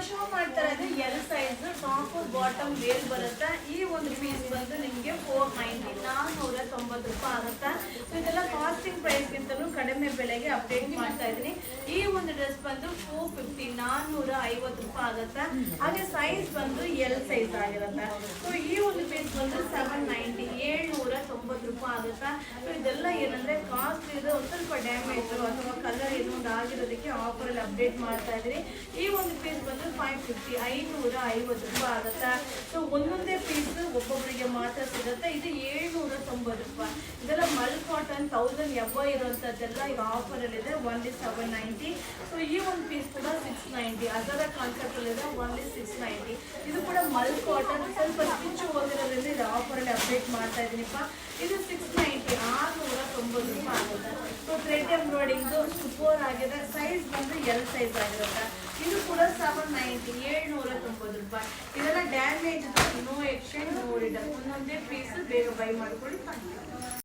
Show ಮಾಡ್ತಾ ಇರೋದು L size top bottom ವೇಲ್ ಬರುತ್ತೆ. ಈ ಒಂದು ಪೀಸ್ ಬಂದು ನಿಮಗೆ 490 490 ಆಗುತ್ತೆ. ಸೊ ಇದೆಲ್ಲ ಕಾಸ್ಟಿಂಗ್ ಪ್ರೈಸ್ ಗಿಂತಲೂ ಕಡಿಮೆ ಬೆಲೆಗೆ ಅಪ್ಡೇಟ್ ಮಾಡ್ತಾ ಇದ್ದೀನಿ. ಈ ಒಂದು ಡ್ರೆಸ್ ಬಂದು 450 450 ಆಗುತ್ತೆ. ಹಾಗೆ ಸೈಜ್ ಬಂದು ಎಲ್ ಸೈಜ್ ಆಗಿರುತ್ತೆ. ಸೊ ಈ ಒಂದು ಪೀಸ್ ಬಂದು 790 790 ಆಗುತ್ತೆ. ಸೊ ಇದೆಲ್ಲ ಏನಂದ್ರೆ ಕಾಸ್ಟ್ ಇದೆ, ಒಂದು ಸ್ವಲ್ಪ ಡ್ಯಾಮೇಜ್ ಅಥವಾ ಕಲರ್ ಏನೋ ಒಂದು ಆಗಿರೋದಕ್ಕೆ ಆಫರ್ ಅಲ್ಲಿ ಅಪ್ಡೇಟ್ ಮಾಡ್ತಾ ಇದ್ದೀನಿ. ಈ ಒಂದು ಪೀಸ್ ಬಂದು 550 550 ಆಗುತ್ತೆ. ಸೊ ಒಂದೊಂದೇ ಪೀಸ್ ಒಬ್ಬೊಬ್ಬರಿಗೆ ಮಾತ್ರ ಸಿಗುತ್ತೆ. ಇದು 790. ಇದೆಲ್ಲ ಮಲ್ ಕಾಟನ್ 1000 ಎಬೋ ಇರುವಂತದ್ದೆಲ್ಲ ಈಗ ಆಫರ್ ಅಲ್ಲಿ ಇದೆ, ಓನ್ಲಿ 790. ಸೊ ಈ ಒಂದು ಪೀಸ್ ಕೂಡ 690 ಅದರ ಕಾನ್ಸೆಪ್ಟ್ ಅಲ್ಲಿ ಇದೆ, ಓನ್ಲಿ 690. ಇದು ಕೂಡ ಮಲ್ ಕಾಟನ್, ಸ್ವಲ್ಪ ಸ್ಟಿಚ್ ಹೋಗಿರೋದ್ರಿಂದ ಇದು ಆಫರ್ ಅಲ್ಲಿ ಅಪ್ಡೇಟ್ ಮಾಡ್ತಾ ಇದೀನಿಪ್ಪ. ಇದು 690 690 ಆಗುತ್ತೆ. ಸೊ ಥ್ರೆಡ್ ಎಂಬ್ರಾಯ್ಡಿಂಗ್ ಸೂಪರ್ ಆಗಿದೆ. ಸೈಜ್ ಬಂದು ಎಲ್ ಸೈಜ್ ಆಗಿರುತ್ತೆ. ಇದು ಕೂಡ 790 790. ಇದೆಲ್ಲ damage, no exchange, no return. ಒಂದೊಂದೇ ಪೀಸ್ ಬೇಗ ಬೈ ಮಾಡ್ಕೊಳ್ಳಿ.